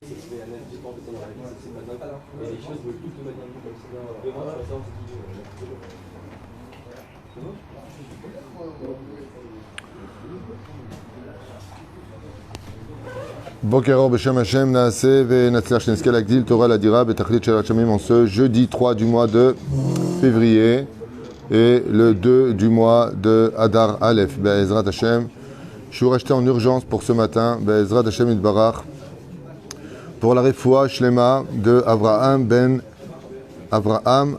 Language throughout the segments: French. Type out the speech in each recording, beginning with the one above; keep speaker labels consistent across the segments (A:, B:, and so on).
A: C'est que j'ai pas envie de la réponse, c'est pas dingue. Et les choses veulent toutes de manière comme ça. Demain, tu vas savoir ce qu'il dit.
B: Boker Beshem Hashem Naaseh Venatzliach Shnezke Lagdil Torah Ladira Betachlit Shelat Shamim en ce jeudi 3 du mois de février et le 2 du mois de Adar Aleph. Be'ezrat Hashem. Je suis resté en urgence pour ce matin. Be'ezrat Hashem Yitbarach. Pour la refoua shlema de Avraham ben Avraham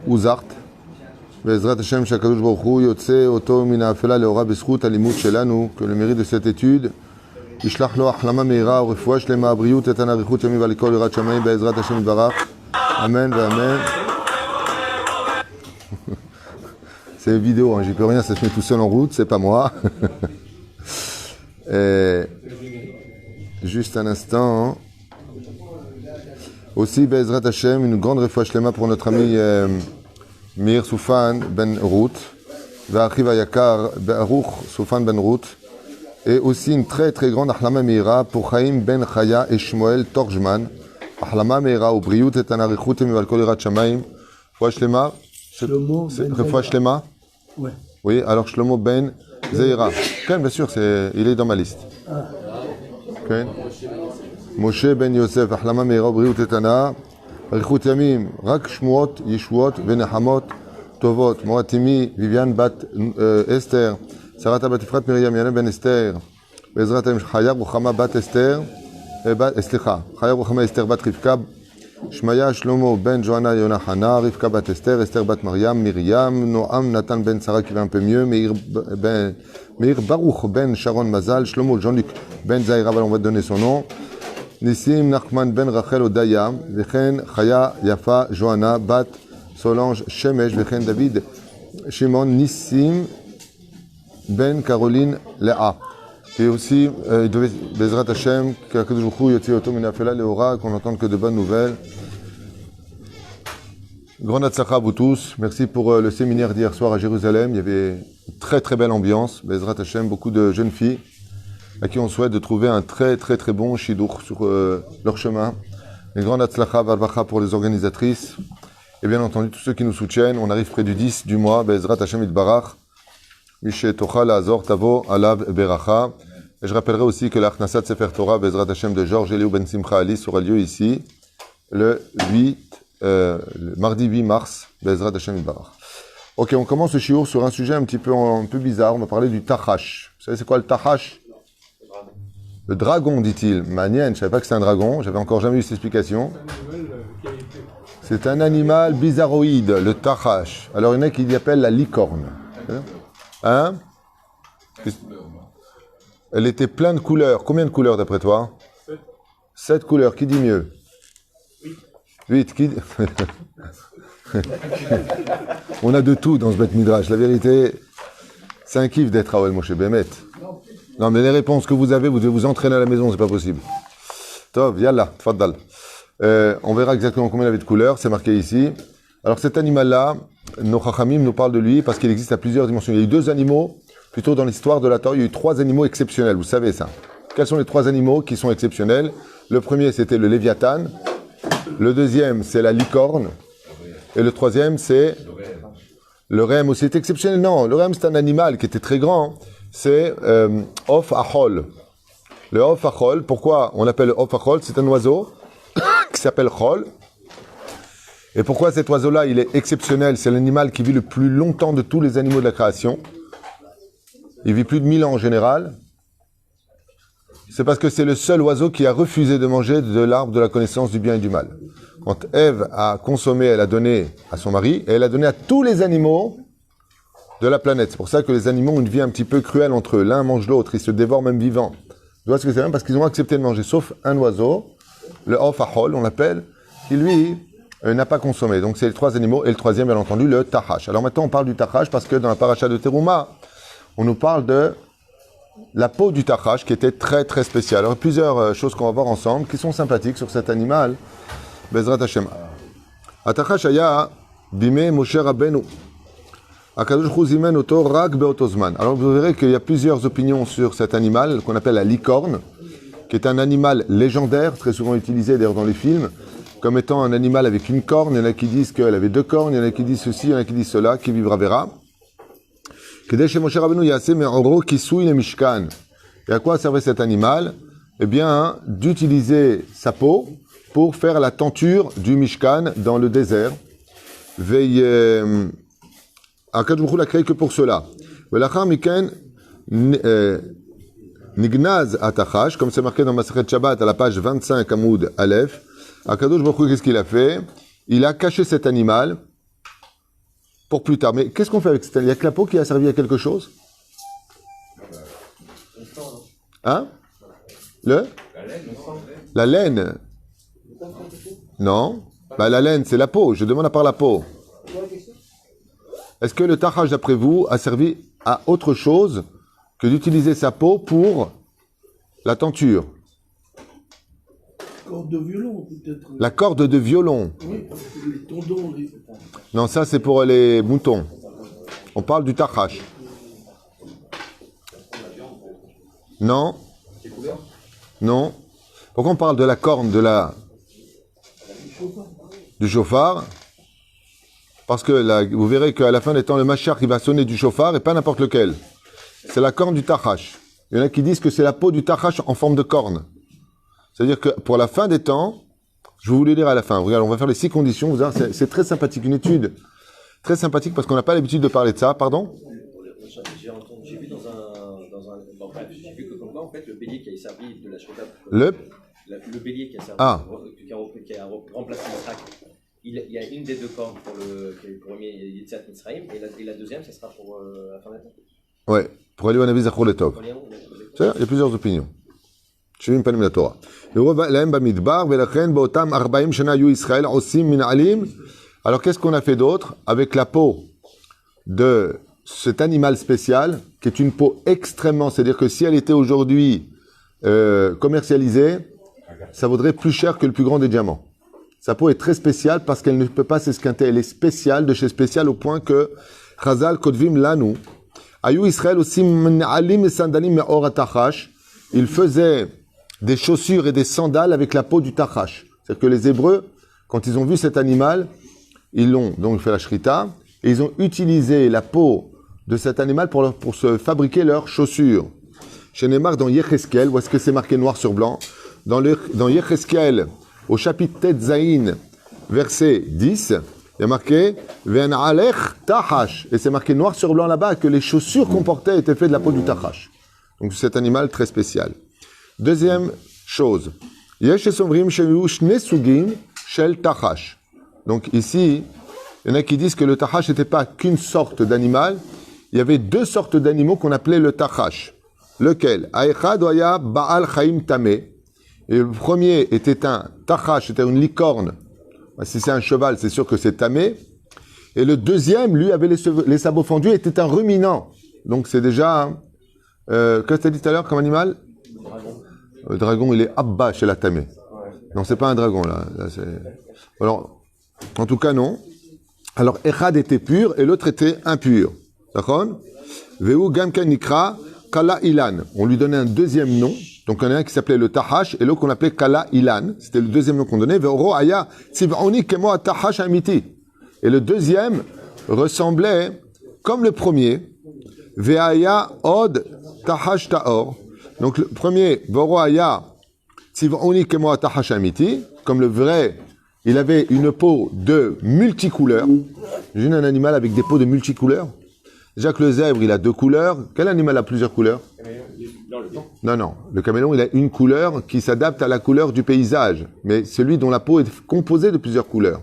B: Uzart. Be'ezrat Hashem Shakadosh Baruch Hu Yotze Oto Min Ha'afela Leora B'zchut Halimut Shelanu. Que le mérite de cette étude ישלח לו החלמה מהירה ורפואה שלמה, בריאות איתן, אריכות ימים ולכל יראת שמיים בעזרת השם יתברך. Amen ואמן. C'est une vidéo, hein, j'y peux rien, ça se met tout seul en route, c'est pas moi. Juste un instant. Aussi, Be'ezrat Hashem, une grande refoua shlema pour notre ami Meir Soufan ben Ruth, V'achiv Hayakar Baruch Soufan ben Ruth. Et aussi une très très grande Ahlama Meira pour Chaim ben Chaya et Shmuel Torjman. Ahlama Meira ou Briut et Anarichut et Mivalkol Irat Shamaim. Refoua Shlema. Refoua Shlema.
C: Ouais.
B: Oui, alors Shlomo ben Zeira. Bien sûr, il est dans ma liste. Okay. Moshe ben Yosef. Ahlama Meira ou Briut et Anarichut Yamim. Rak Shmuot, Yeshuot, Venehamot, Tovot. Moratimi, Viviane bat Esther. Sarata bat Efrat Miriam Yana ben Esther, Bezrat Hashem Chaya Ruchama bat Esther, Chaya Ruchama Esther bat Rivka, Shmaya Shlomo ben Johanna Yonachana, Rivka bat Esther, Esther bat Miriam, Noam Nathan ben Sarah qui va un peu mieux, Meir Baruch ben Sharon Mazal, Shlomo Jean-Luc ben Zaira, on va donner son nom, Nissim Nachman ben Rachel Odaya, Vechen Chaya Yafa Johanna bat Solange Shemesh, Vechen David Shimon Nissim Ben Caroline Léa. Et aussi, il devait, Bezrat Hashem, qu'Akadosh Baruch Hu Yotzi Oto Min Ha'afela Leora, qu'on n'entende que de bonnes nouvelles. Grand Hatzlacha à vous tous. Merci pour le séminaire d'hier soir à Jérusalem. Il y avait une très très belle ambiance. Bezrat Hashem, beaucoup de jeunes filles à qui on souhaite de trouver un très très très bon shidur sur leur chemin. Et grand Hatzlacha Varvacha pour les organisatrices. Et bien entendu, tous ceux qui nous soutiennent. On arrive près du 10 du mois. Bezrat Hashem Yitbarach. Et je rappellerai aussi que l'Arnasat Sefer Torah Bezrat Hashem de Georges Eliou Ben Simcha Alice aura lieu ici le mardi 8 mars Bezrat Hashem Yitbarach. Ok, on commence le shiur sur un sujet un peu bizarre. On va parler du tachash. Vous savez c'est quoi le tachash? Le dragon, dit-il. Manien, je ne savais pas que c'était un dragon. J'avais encore jamais eu cette explication. C'est un animal bizarroïde, le tachash. Alors il y en a qui l'appellent la licorne. Hein? Elle était pleine de couleurs. Combien de couleurs d'après toi? 7 couleurs. Qui dit mieux? 8. Qui... On a de tout dans ce Beth Midrash. La vérité, c'est un kiff d'être à Oel Moshe Bémet. Non, mais les réponses que vous avez, vous devez vous entraîner à la maison, c'est pas possible. Tov, yallah, tfaddal. On verra exactement combien il avait de couleurs. C'est marqué ici. Alors cet animal-là, nos Chachamim nous parlent de lui parce qu'il existe à plusieurs dimensions. Il y a eu 2 animaux, plutôt dans l'histoire de la Torah, il y a eu 3 animaux exceptionnels, vous savez ça. Quels sont les 3 animaux qui sont exceptionnels? Le premier, c'était le Léviathan. Le deuxième, c'est la licorne. Et le troisième, c'est le rem aussi. C'est exceptionnel? Non, le rem, c'est un animal qui était très grand. C'est Of Achol. Le Of Achol, pourquoi on l'appelle Of Achol? C'est un oiseau qui s'appelle Chol. Et pourquoi cet oiseau-là, il est exceptionnel? C'est l'animal qui vit le plus longtemps de tous les animaux de la création. Il vit plus de 1000 ans en général. C'est parce que c'est le seul oiseau qui a refusé de manger de l'arbre de la connaissance du bien et du mal. Quand Ève a consommé, elle a donné à son mari, et elle a donné à tous les animaux de la planète. C'est pour ça que les animaux ont une vie un petit peu cruelle entre eux. L'un mange l'autre, ils se dévorent même vivants. Tu vois ce que c'est? Parce qu'ils ont accepté de manger, sauf un oiseau, le Of Achol, on l'appelle, qui lui... n'a pas consommé. Donc c'est les 3 animaux. Et le troisième, bien entendu, le tachash. Alors maintenant, on parle du tachash parce que dans la paracha de Teruma, on nous parle de la peau du tachash qui était très très spéciale. Alors plusieurs choses qu'on va voir ensemble qui sont sympathiques sur cet animal. Bezrat Hashem. Atachash aya bime Moshe Rabbeinu. Akadosh Hu zimen oto rak beoto zman. Alors vous verrez qu'il y a plusieurs opinions sur cet animal qu'on appelle la licorne. qui est un animal légendaire, très souvent utilisé d'ailleurs dans les films, comme étant un animal avec une corne. Il y en a qui disent qu'elle avait 2 cornes, il y en a qui disent ceci, il y en a qui disent cela, qui vivra verra. Et à quoi servait cet animal? Eh bien, d'utiliser sa peau pour faire la tenture du Mishkan dans le désert. Akadosh Baruch Hu l'a créé que pour cela. Nignaz Atachash, comme c'est marqué dans Masechet Shabbat à la page 25 Amoud Aleph. Akadosh Baruch Hu, qu'est-ce qu'il a fait? Il a caché cet animal pour plus tard. Mais qu'est-ce qu'on fait avec cet animal? Il y a que la peau qui a servi à quelque chose? Hein? La laine. Non. La laine, c'est la peau. Je demande à part la peau. Est-ce que le tachash, d'après vous, a servi à autre chose que d'utiliser sa peau pour la tenture?
C: Corde de violon, peut-être.
B: La corde de violon.
C: Oui, parce que les tendons...
B: Non, ça, c'est pour les moutons. On parle du tachash. Non. Non. Pourquoi on parle de la corne du chauffard? Parce que vous verrez qu'à la fin des temps, le machar qui va sonner du chauffard et pas n'importe lequel. C'est la corne du tachash. Il y en a qui disent que c'est la peau du tachash en forme de corne. C'est-à-dire que pour la fin des temps, je vais vous le dire à la fin. Regarde, on va faire les 6 conditions. Vous verrez, c'est très sympathique, une étude très sympathique parce qu'on n'a pas l'habitude de parler de ça. Pardon?
D: J'ai vu j'ai vu que comme quoi en fait le bélier qui a servi de la Shoda,
B: le
D: bélier qui a servi qui a remplacé Yitzhak, il y a une des 2 cornes pour le premier Yitzhak Mitzrayim et la deuxième ça sera pour la fin de l'année.
B: Ouais, pour aller au Navi Zachor le Tov. Il y a plusieurs opinions. שבעים פנים לתורה. ורוב להם במדבר, ולכן באותם 40 שנה היו ישראל עושים מנעלים. Alors qu'est-ce qu'on a fait d'autre avec la peau de cet animal spécial, qui est une peau extrêmement, c'est-à-dire que si elle était aujourd'hui commercialisée, ça vaudrait plus cher que le plus grand des diamants. Sa peau est très spéciale parce qu'elle ne peut pas s'esquinter. Elle est spéciale, de chez spécial, au point que Chazal Kodvim Lanu, Ayu Israël aussi Mna'alim et Sandalim Me'or HaTachash, il faisait des chaussures et des sandales avec la peau du tachash. C'est-à-dire que les Hébreux, quand ils ont vu cet animal, ils l'ont donc fait la shrita, et ils ont utilisé la peau de cet animal pour se fabriquer leurs chaussures. Chez Neymar, dans Yecheskel, où est-ce que c'est marqué noir sur blanc? Dans Yecheskel, au chapitre Tet Zayin, verset 10, il y a marqué Ven alech tachash, et c'est marqué noir sur blanc là-bas que les chaussures qu'on portait étaient faites de la peau du tachash. Donc cet animal très spécial. Deuxième chose, donc ici, il y en a qui disent que le tachash n'était pas qu'une sorte d'animal, il y avait 2 sortes d'animaux qu'on appelait le tachash. Lequel? Aechad oya Baal Chaim Tameh. Et le premier était un tachash, c'était une licorne. Si c'est un cheval, c'est sûr que c'est tamé. Et le deuxième, lui, avait les sabots fendus, était un ruminant. Donc c'est déjà... qu'est-ce que tu as dit tout à l'heure comme animal? Le dragon, il est abba chez la tamé. Non, c'est pas un dragon, là alors, en tout cas, non. Alors, Echad était pur et l'autre était impur. D'accord? Veu Gamka Nikra Kala Ilan. On lui donnait un deuxième nom. Donc, il y en a un qui s'appelait le Tahash et l'autre qu'on appelait Kala Ilan. C'était le deuxième nom qu'on donnait. Veuro Aya Tziv'oni Kemo Tahash Amiti. Et le deuxième ressemblait comme le premier. Veaya Od Tahash Taor. Donc, le premier, Veuro Aya Tziv'oni Kemo Tahash Amiti. Comme le vrai, il avait une peau de multicouleurs. J'ai un animal avec des peaux de multicouleurs. Déjà que le zèbre, il a 2 couleurs. Quel animal a plusieurs couleurs? Non. Le caméléon, il a une couleur qui s'adapte à la couleur du paysage. Mais celui dont la peau est composée de plusieurs couleurs.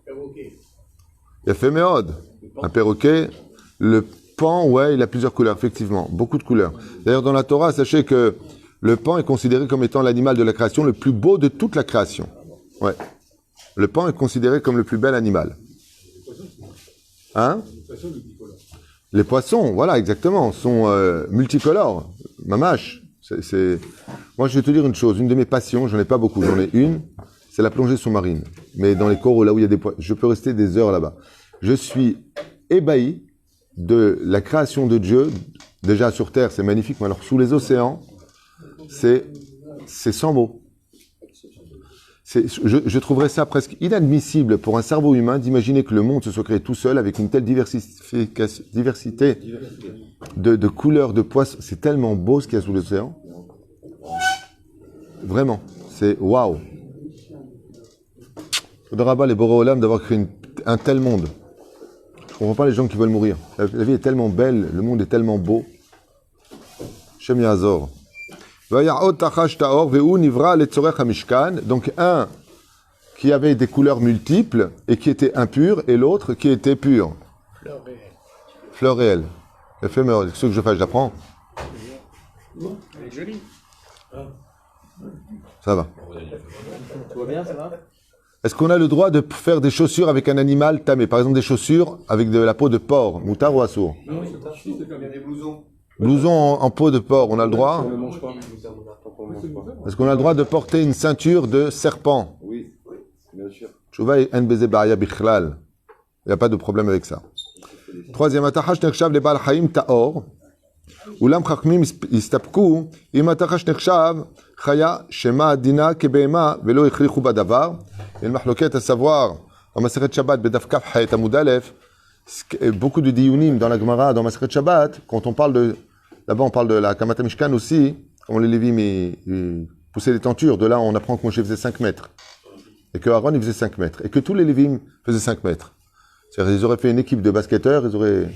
B: Il y a Féméode. Un perroquet. Le pan, ouais, il a plusieurs couleurs, effectivement. Beaucoup de couleurs. D'ailleurs, dans la Torah, sachez que le pan est considéré comme étant l'animal de la création le plus beau de toute la création. Ouais. Le pan est considéré comme le plus bel animal. Hein? Les poissons, voilà, exactement, sont multicolores. Mamache. Moi, je vais te dire une chose. Une de mes passions, j'en ai pas beaucoup, j'en ai une, c'est la plongée sous-marine. Mais dans les coraux, là où il y a des poissons, je peux rester des heures là-bas. Je suis ébahi de la création de Dieu. Déjà sur Terre, c'est magnifique, mais alors sous les océans, c'est c'est sans mots. Je trouverais ça presque inadmissible pour un cerveau humain d'imaginer que le monde se soit créé tout seul avec une telle diversité de couleurs, de poissons. C'est tellement beau ce qu'il y a sous l'océan. Vraiment, c'est waouh. Faudra pas les Boréolam d'avoir créé un tel monde. Je comprends pas les gens qui veulent mourir. La vie est tellement belle, le monde est tellement beau. Shem Yazor. Donc un qui avait des couleurs multiples et qui était impur, et l'autre qui était pur. Fleur réelle. Éphémère. Ce que je fais, je l'apprends.
C: Elle est jolie.
B: Ça va.
D: Tout va bien, ça va?
B: Est-ce qu'on a le droit de faire des chaussures avec un animal tamé? Par exemple, des chaussures avec de la peau de porc, moutard ou assour?
A: Il y a des blousons.
B: Blouson en peau de porc, on a le droit?
A: On ne mange pas.
B: Est-ce qu'on a le droit de porter une ceinture de serpent?
A: Oui, bien sûr.
B: Tchouva en beze baria bichlal. Il n'y a pas de problème avec ça. Troisième, atachash nechshav le bal haim taor. Ulam chachmim istapku. Im atachash nechshav chaya shema adina kebehema velo ichrichu badavar. Et le mahloket à savoir, en Maseret Shabbat, bedaf kaf hayet amud alef, beaucoup de diyunim dans la Gemara, dans Maseret Shabbat, quand on parle de, là-bas on parle de la Kamata Mishkan aussi, comme les Lévim ils poussaient les tentures, de là on apprend que Moshe faisait 5 mètres, et que Aaron il faisait 5 mètres, et que tous les Lévim faisaient 5 mètres. C'est-à-dire ils auraient fait une équipe de basketteurs, ils auraient...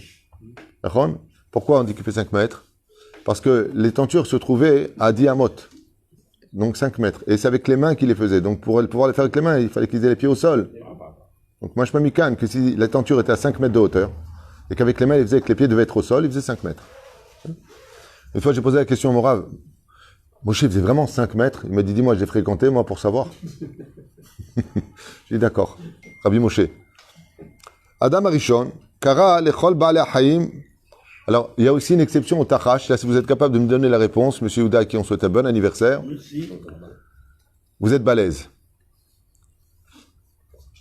B: Aaron, pourquoi on dit qu'il fait 5 mètres? Parce que les tentures se trouvaient à 10 amot. Donc 5 mètres. Et c'est avec les mains qu'il les faisait. Donc pour pouvoir les faire avec les mains, il fallait qu'ils aient les pieds au sol. Donc moi je me canne que si la tenture était à 5 mètres de hauteur, et qu'avec les mains, il faisait que les pieds devaient être au sol, il faisait 5 mètres. Une fois j'ai posé la question au Morav, Moshe faisait vraiment 5 mètres. Il m'a dit, dis-moi, j'ai fréquenté, moi, pour savoir. J'ai dit, d'accord. Rabbi Moshe. Adam Arishon, Kara lechol ba'alei haim. Alors, il y a aussi une exception au tachash. Là, si vous êtes capable de me donner la réponse, Monsieur Houda, à qui on souhaite un bon anniversaire, vous êtes balèze.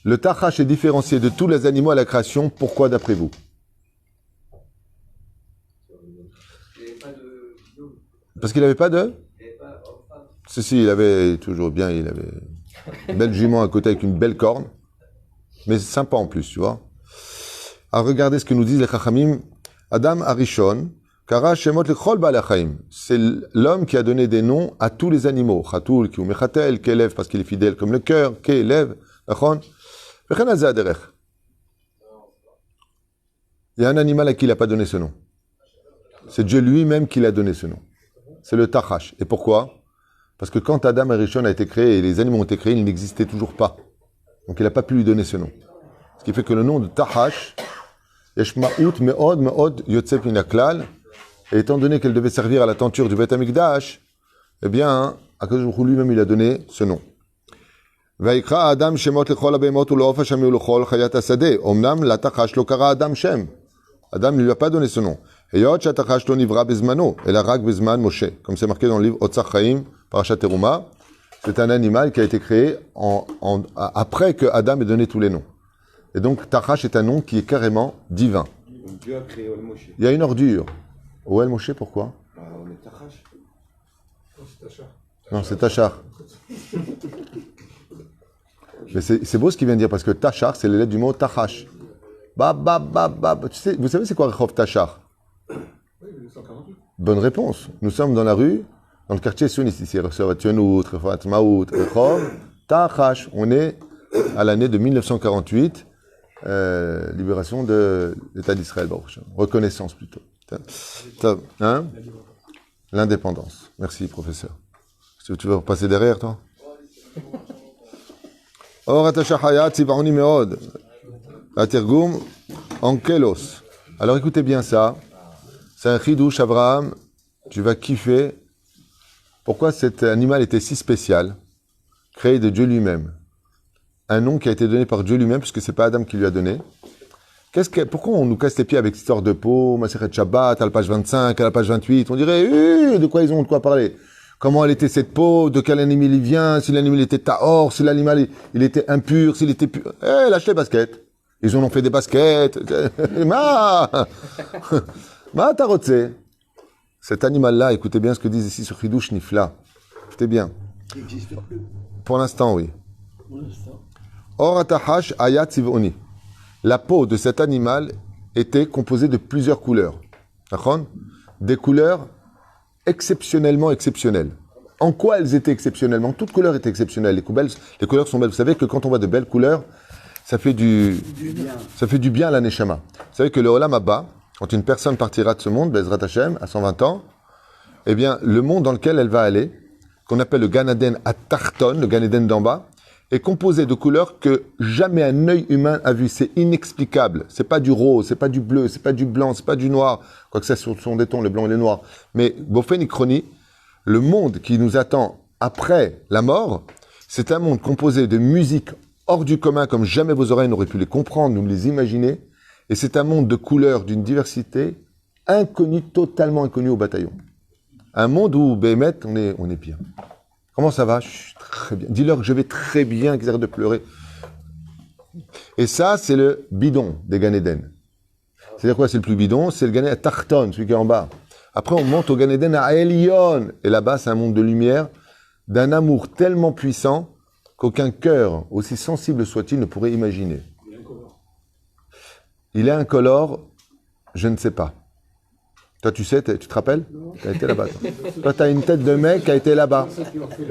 B: Le tachash est différencié de tous les animaux à la création. Pourquoi, d'après vous? Parce qu'il n'avait pas de... Si, il avait toujours bien, il avait une belle jument à côté avec une belle corne. Mais c'est sympa en plus, tu vois. Alors, regardez ce que nous disent les Chachamim. Adam Arishon, Kara Shemot Lechol Ba'alei Chaim. C'est l'homme qui a donné des noms à tous les animaux. Chatoul, qui ou Mechatel, Kelev, parce qu'il est fidèle comme le cœur, Kelev, Nachon. Vechen Hazeh Aderech. Il y a un animal à qui il n'a pas donné ce nom. C'est Dieu lui-même qui l'a donné ce nom. C'est le Tachash. Et pourquoi? Parce que quand Adam Arishon a été créé et les animaux ont été créés, il n'existait toujours pas. Donc il n'a pas pu lui donner ce nom. Ce qui fait que le nom de Tachash, Yeshma'ut me'od me'od yotzep min haklal, et étant donné qu'elle devait servir à la tenture du Beth Amikdash, eh bien, Akadosh Baruch Hu lui-même il a donné ce nom. Vayikra Adam shemot lechol habehemot u'la'of hashami u'lechol chayat hasadeh. Omnam la Tachash lo kara Adam Shem. Adam ne lui a pas donné ce nom. Heyot shatachash lo nivra bezmano, ela rak bezman Moshe. Comme c'est marqué dans le livre Otzach Chaim, Parashat Teruma, c'est un animal qui a été créé après que Adam ait donné tous les noms. Et donc, Tachash est un nom qui est carrément divin.
A: Donc Dieu a créé Oel Moshe.
B: Il y a une ordure. Oel Moshe, pourquoi?
A: On est Tachash.
B: Non, c'est Tachar. Mais c'est beau ce qu'il vient de dire, parce que Tachar, c'est les lettres du mot Tachash. Vous savez c'est quoi Rechov Tachar? Bonne réponse. Nous sommes dans la rue, dans le quartier sioniste ici. Rechov Tionout, Rechov Maout, Rechov Tachash. On est à l'année de 1948. Libération de l'État d'Israël, reconnaissance plutôt. Hein? L'indépendance. Merci, professeur. Tu veux repasser derrière, toi? Or, atashahaya tziva'oni me'od. Atirgum ankelos. Alors, écoutez bien ça. C'est un chidouche, Abraham. Tu vas kiffer. Pourquoi cet animal était si spécial, créé de Dieu lui-même? Un nom qui a été donné par Dieu lui-même, puisque c'est pas Adam qui lui a donné. Pourquoi on nous casse les pieds avec cette histoire de peau, Maseret Shabbat, à la page 25, à la page 28? On dirait, de quoi ils ont de quoi parler? Comment elle était cette peau? De quel animal il vient? Si l'animal était tahor, si l'animal il était impur, s'il était pur. Lâche les baskets. Ils en ont fait des baskets. Ma tarotse. Cet animal-là, écoutez bien ce que disent ici sur Chidouche Nifla. C'était bien.
C: Il n'existe plus.
B: Pour l'instant, oui.
C: Pour l'instant.
B: Or atahash ayat tzivoni. La peau de cet animal était composée de plusieurs couleurs. D'accord ? Des couleurs exceptionnellement exceptionnelles. En quoi elles étaient exceptionnellement ? Toute couleur était exceptionnelle. Les couleurs sont belles. Vous savez que quand on voit de belles couleurs, ça fait du bien à la neshama. Vous savez que le Olam Haba, quand une personne partira de ce monde, Bezrat Hashem, à 120 ans, eh bien, le monde dans lequel elle va aller, qu'on appelle le Gan Eden à Tarton, le Gan Eden d'en bas, est composé de couleurs que jamais un œil humain a vu. C'est inexplicable. C'est pas du rose, c'est pas du bleu, c'est pas du blanc, c'est pas du noir. Quoique ça sont des tons, le blanc et le noir. Mais Bofen Ikroni, le monde qui nous attend après la mort, c'est un monde composé de musique hors du commun, comme jamais vos oreilles n'auraient pu les comprendre, nous les imaginer. Et c'est un monde de couleurs, d'une diversité inconnue, totalement inconnue au bataillon. Un monde où, Béhémet, on est pire. Comment ça va? Très bien. Dis-leur que je vais très bien, qu'ils arrêtent de pleurer. Et ça, c'est le bidon des Gan Eden. C'est-à-dire quoi? C'est le plus bidon? C'est le Gan Eden à Tarton, celui qui est en bas. Après, on monte au Gan Eden à Elion. Et là-bas, c'est un monde de lumière, d'un amour tellement puissant qu'aucun cœur, aussi sensible soit-il, ne pourrait imaginer. Il est incolore, je ne sais pas. Toi, tu sais, tu te rappelles? Tu as été là-bas. Toi, tu as une tête de mec qui a été là-bas.
E: Ceux qui ont fait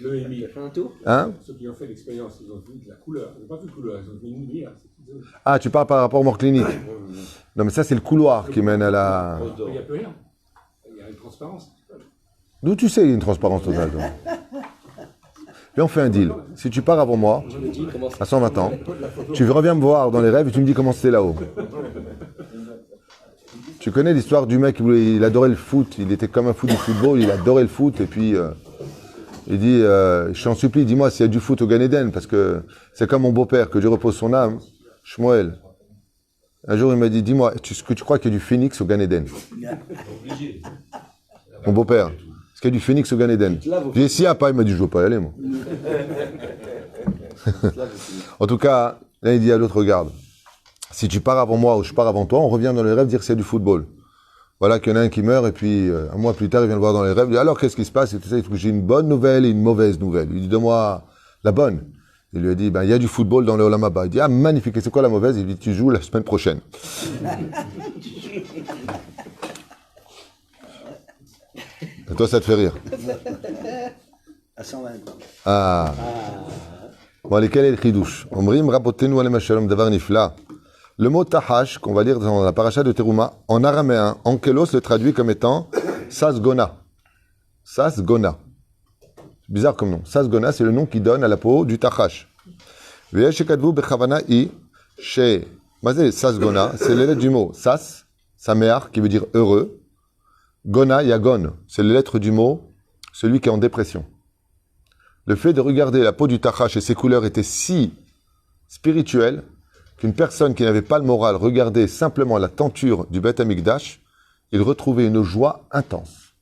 E: le EMI,
D: Il a fait un tour.
B: Hein?
E: ceux qui ont fait l'expérience, ils ont vu de la couleur. Ils n'ont pas vu de couleur, ils ont vu une lumière.
B: Ah, tu parles par rapport au mort clinique. Non, mais ça, c'est le couloir qui mène à la...
E: Il n'y a plus rien. Il y a une transparence.
B: D'où tu sais qu'il y a une transparence totale, toi? Puis on fait un deal. Si tu pars avant moi,
D: Je me dis comment ça.
B: à 120 ans, tu reviens me voir dans les rêves et tu me dis comment c'était là-haut. Tu connais l'histoire du mec, il adorait le foot, il était comme un fou du football, il adorait le foot, et puis il dit, je t'en supplie, dis-moi s'il y a du foot au Gan Eden, parce que c'est comme mon beau-père, que Dieu repose son âme, Shmuel. Un jour, il m'a dit, dis-moi, est-ce que tu crois qu'il y a du phénix au Gan Eden? Mon beau-père, est-ce qu'il y a du phénix au Gan Eden? J'ai dit, s'il n'y a pas, il m'a dit, je ne veux pas y aller, moi. En tout cas, là, il dit à l'autre, regarde, si tu pars avant moi ou je pars avant toi, on revient dans les rêves dire c'est du football. Voilà qu'il y en a un qui meurt et puis un mois plus tard, il vient le voir dans les rêves. Il dit alors qu'est-ce qui se passe? Et tout ça, il trouve j'ai une bonne nouvelle et une mauvaise nouvelle. Il dit donne-moi la bonne. Il lui a dit ben il y a du football dans le Olam Haba. Il dit ah magnifique. Et c'est quoi la mauvaise? Il dit tu joues la semaine prochaine. Et toi ça te fait rire?
C: À 120 ans.
B: Ah. Bon, lesquels est le chidouche? Omrim rabotenu alem shalom davar nifla. Le mot tahash, qu'on va lire dans la paracha de Teruma, en araméen, Ankelos le traduit comme étant Sasgona. Sasgona. C'est bizarre comme nom. Sasgona, c'est le nom qui donne à la peau du tahash. Ve'eshekadvu bechavana i, chez Mazé Sasgona, c'est les lettres du mot Sas, Sameach, qui veut dire heureux. Gona, Yagon, c'est les lettres du mot celui qui est en dépression. Le fait de regarder la peau du tahash et ses couleurs était si spirituel qu'une personne qui n'avait pas le moral regardait simplement la tenture du Beth Amikdash, il retrouvait une joie intense.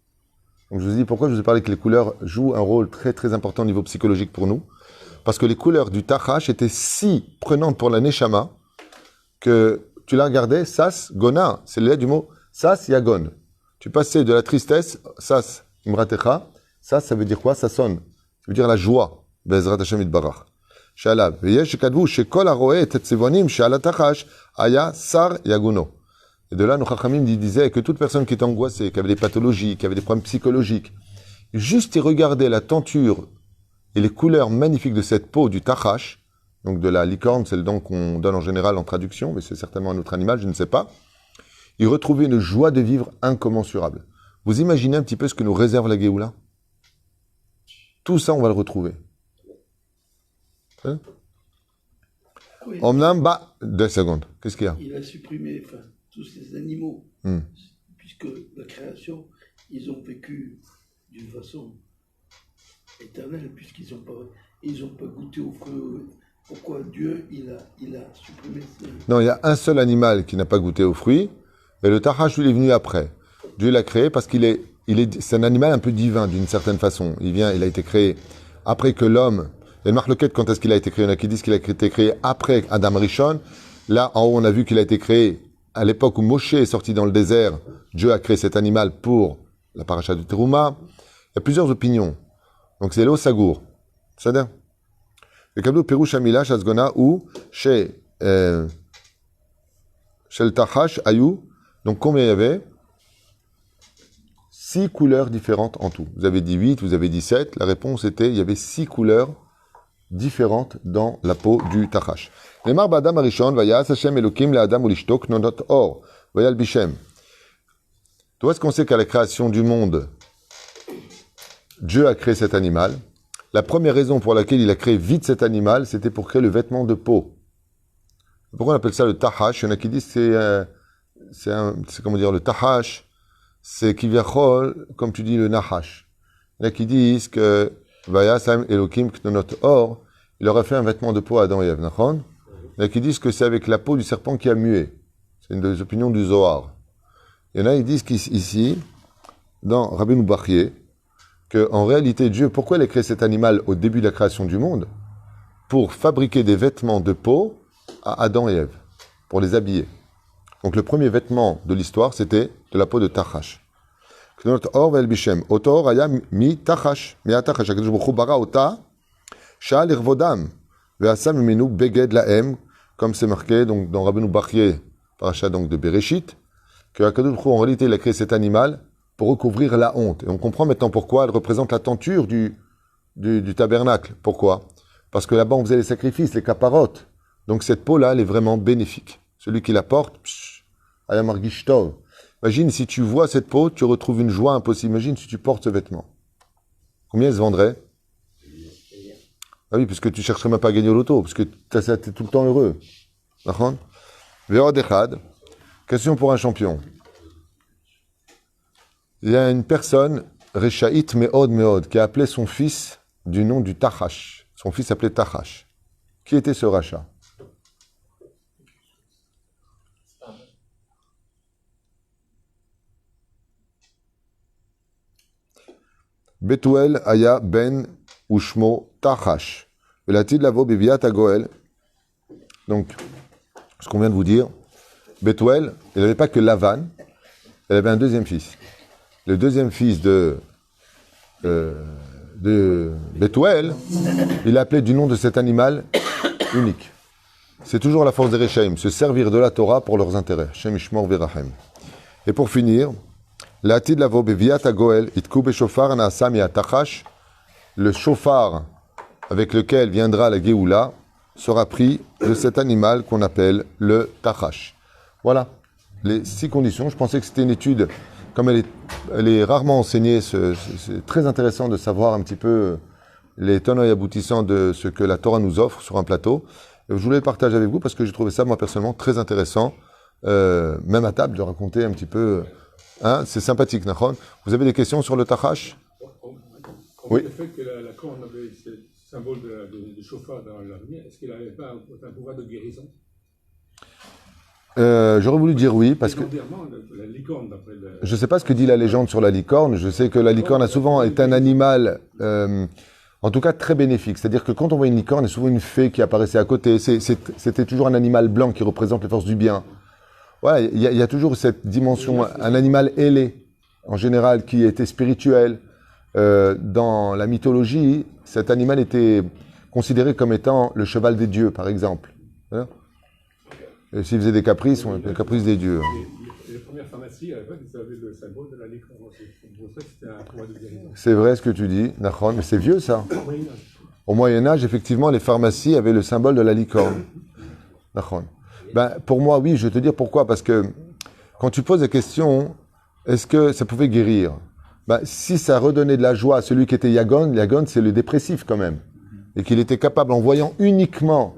B: Donc je vous dis pourquoi je vous ai parlé que les couleurs jouent un rôle très très important au niveau psychologique pour nous. Parce que les couleurs du tahash étaient si prenantes pour la neshama que tu la regardais, sas, gona, c'est le lait du mot sas, yagon. Tu passais de la tristesse, sas, imratecha, sas, ça veut dire quoi? Ça sonne. Ça veut dire la joie. Bezrat Hashem itbarach. Shalav. Veyesh kadvu shekol haroe et tzivonim she'al tachash aya sar yaguno. Et de là, nos chachamim disaient que toute personne qui était angoissée, qui avait des pathologies, qui avait des problèmes psychologiques, juste y regarder la tenture et les couleurs magnifiques de cette peau du tachash, donc de la licorne, c'est le nom qu'on donne en général en traduction, mais c'est certainement un autre animal, je ne sais pas, y retrouver une joie de vivre incommensurable. Vous imaginez un petit peu ce que nous réserve la Géoula? Tout ça, on va le retrouver. Hein?
C: Oui.
B: Omnam, 2 secondes. Qu'est-ce qu'il y a?
C: Il a supprimé tous ces animaux, puisque la création, ils ont vécu d'une façon éternelle, puisqu'ils n'ont pas goûté au feu. Pourquoi Dieu, il a supprimé ces...
B: Non, il y a un seul animal qui n'a pas goûté aux fruits, et le tahash, lui, il est venu après. Dieu l'a créé parce c'est un animal un peu divin, d'une certaine façon. Il a été créé après que l'homme... Il y a une marloquette quand est-ce qu'il a été créé. Il y en a qui disent qu'il a été créé après Adam Rishon. Là, en haut, on a vu qu'il a été créé à l'époque où Moshe est sorti dans le désert. Dieu a créé cet animal pour la paracha de Teruma. Il y a plusieurs opinions. Donc c'est l'Osagour. C'est-à-dire le Kabdou Pirouch Amila Shazgona ou chez le Tachash Ayou. Donc combien il y avait? 6 couleurs différentes en tout. Vous avez dit 8, vous avez dit 7. La réponse était, il y avait 6 couleurs différentes dans la peau du Tachash. Lemar Ba'adam Arishon, Vayas Hashem Elokim Le'adam Ulishtok Nonot Or, Vayal Bishem. D'où est-ce qu'on sait qu'à la création du monde, Dieu a créé cet animal? La première raison pour laquelle il a créé vite cet animal, c'était pour créer le vêtement de peau. Pourquoi on appelle ça le Tachash? Il y en a qui disent que c'est comment dire, le Tachash, c'est Kivyachol, comme tu dis, le Nahash. Il y en a qui disent que Vayasam Elokim Knonot Or, il aurait fait un vêtement de peau à Adam et Ève. Il y en a qui disent que c'est avec la peau du serpent qui a mué. C'est une des opinions du Zohar. Il y en a qui disent qu'ici, dans Rabbeinu Bachye, qu'en réalité, Dieu, pourquoi il a créé cet animal au début de la création du monde? Pour fabriquer des vêtements de peau à Adam et Ève, pour les habiller. Donc le premier vêtement de l'histoire, c'était de la peau de Tachash. Knonot Or ve'el Bishem. Otor aya mi Tachash. Mi Tachash. HaKadosh Baruch Hu bara ota. Sha'al irvodam. Ve'asa mimenu beged lahem. Comme c'est marqué donc, dans Rabbeinu Bachye, paracha donc de Bereshit, que HaKadosh Baruch Hu, en réalité, il a créé cet animal pour recouvrir la honte. Et on comprend maintenant pourquoi elle représente la tenture du tabernacle. Pourquoi? Parce que là-bas, on faisait les sacrifices, les caparotes. Donc cette peau-là, elle est vraiment bénéfique. Celui qui la porte, ayam argish tov. Imagine si tu vois cette peau, tu retrouves une joie impossible. Imagine si tu portes ce vêtement. Combien il se vendrait? Ah oui, parce que tu chercherais même pas à gagner au loto, parce que tu es tout le temps heureux. D'accord? Véod Echad. Question pour un champion. Il y a une personne, Rechaït Meod, qui a appelé son fils du nom du Tachash. Son fils s'appelait Tachash. Qui était ce rachat? Betuel Aya Ben Ushmo Tachash. Velatid Lavo Beviat Agoel. Donc, ce qu'on vient de vous dire, Betuel, il n'avait pas que Lavan, il avait un deuxième fils. Le deuxième fils de Betuel, il l'appelait du nom de cet animal unique. C'est toujours la force des Rechaim, se servir de la Torah pour leurs intérêts. Shem Ishmor Verahem. Et pour finir, L'atid lavo beviat agoel itku beshofar naasa miatachash. Le chauffard avec lequel viendra la Géoula sera pris de cet animal qu'on appelle le tachash. Voilà les 6 conditions. Je pensais que c'était une étude, comme elle est rarement enseignée, c'est très intéressant de savoir un petit peu les tenants et aboutissants de ce que la Torah nous offre sur un plateau. Et je voulais le partager avec vous parce que j'ai trouvé ça, moi, personnellement, très intéressant, même à table, de raconter un petit peu... Hein, c'est sympathique, Nahon. Vous avez des questions sur le tachash? Oui.
E: Le fait que la corne avait ce symbole de chauffard dans l'avenir, est-ce qu'il n'avait pas un pouvoir de guérison?
B: J'aurais voulu dire oui, parce que...
E: La licorne, d'après le...
B: Je ne sais pas ce que dit la légende sur la licorne. Je sais que la licorne a souvent été un animal, en tout cas très bénéfique. C'est-à-dire que quand on voit une licorne, il y a souvent une fée qui apparaissait à côté. C'était toujours un animal blanc qui représente les forces du bien. Voilà, il y a toujours cette dimension, un animal ailé, en général, qui était spirituel. Dans la mythologie, cet animal était considéré comme étant le cheval des dieux, par exemple. Hein? Et s'il faisait des caprices, on appelait les caprices des dieux.
E: Et les premières pharmacies, à l'époque, ils avaient le symbole de la licorne aussi. Pour ça, c'était un pouvoir de guérison.
B: C'est vrai ce que tu dis, Nachon, mais c'est vieux ça. Au Moyen-Âge, effectivement, les pharmacies avaient le symbole de la licorne. Nachon. Ben, pour moi, oui, je vais te dire pourquoi. Parce que quand tu poses la question, est-ce que ça pouvait guérir? Ben, si ça redonnait de la joie à celui qui était Yagon, Yagon c'est le dépressif quand même. Et qu'il était capable, en voyant uniquement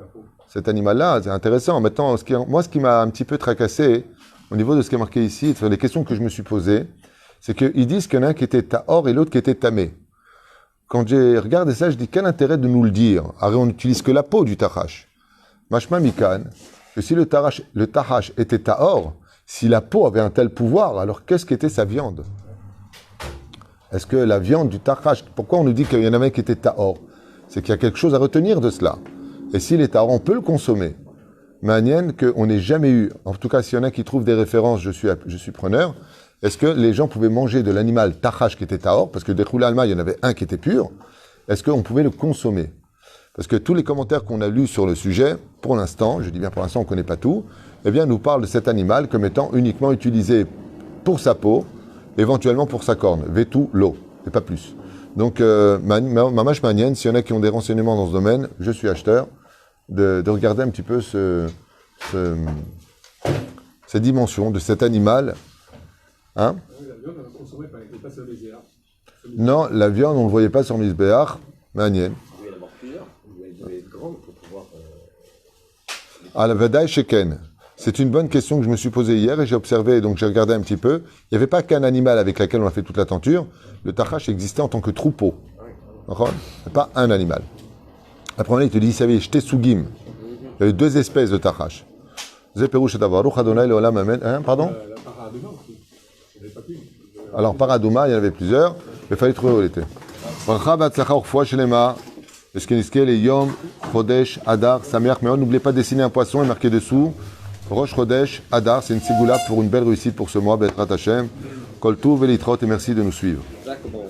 B: cet animal-là, c'est intéressant. Maintenant, ce qui m'a un petit peu tracassé, au niveau de ce qui est marqué ici, sur les questions que je me suis posées, c'est qu'ils disent qu'il y en a un qui était Tahor et l'autre qui était Tamé. Quand j'ai regardé ça, je dis, quel intérêt de nous le dire? Alors, on n'utilise que la peau du Tachash. Mashma Mikan, que si le Tachash était Tahor, si la peau avait un tel pouvoir, alors qu'est-ce qu'était sa viande? Est-ce que la viande du Tachash, pourquoi on nous dit qu'il y en avait un qui était Tahor? C'est qu'il y a quelque chose à retenir de cela. Et s'il est Tahor, on peut le consommer. Mais Agnène, qu'on n'ait jamais eu, en tout cas s'il y en a qui trouvent des références, je suis preneur, est-ce que les gens pouvaient manger de l'animal tachash qui était tahor, parce que des Khoula Alma, il y en avait un qui était pur, est-ce qu'on pouvait le consommer? Parce que tous les commentaires qu'on a lus sur le sujet, pour l'instant, je dis bien pour l'instant, on ne connaît pas tout, eh bien, nous parlent de cet animal comme étant uniquement utilisé pour sa peau, éventuellement pour sa corne, vetou, l'eau, et pas plus. Donc, mamash manienne, s'il y en a qui ont des renseignements dans ce domaine, je suis acheteur, de regarder un petit peu cette dimension de cet animal. Hein?
E: La viande, on la consommait pas sur les zéas.
B: Non, la viande, on ne le voyait pas sur Misbéach, manienne.
D: Il doit y en avoir plusieurs, il doit être grande pour pouvoir.
B: Ah, la Vadaï Sheken. C'est une bonne question que je me suis posée hier et j'ai observé, donc j'ai regardé un petit peu. Il n'y avait pas qu'un animal avec lequel on a fait toute la tenture. Le tachash existait en tant que troupeau. D'accord ? Pas un animal. Après, il te dit, il savait, j'étais sougim. Il y avait deux espèces de tachash. Pardon ?
E: La paradouma aussi. Il n'y avait pas qu'une.
B: Alors, paradouma, il y en avait plusieurs. Il fallait trouver où elle était. Bracha b'atzlacha urfoua shelema. Eskeniskel et Yom, Chodesh, Adar, Sameach. Mais n'oubliez pas de dessiner un poisson et marquer dessous Rosh Chodesh, Adar. C'est une sigoula pour une belle réussite pour ce mois. Be'ezrat Hashem. Kol Tuv Velitrot et merci de nous suivre.
D: Exactement.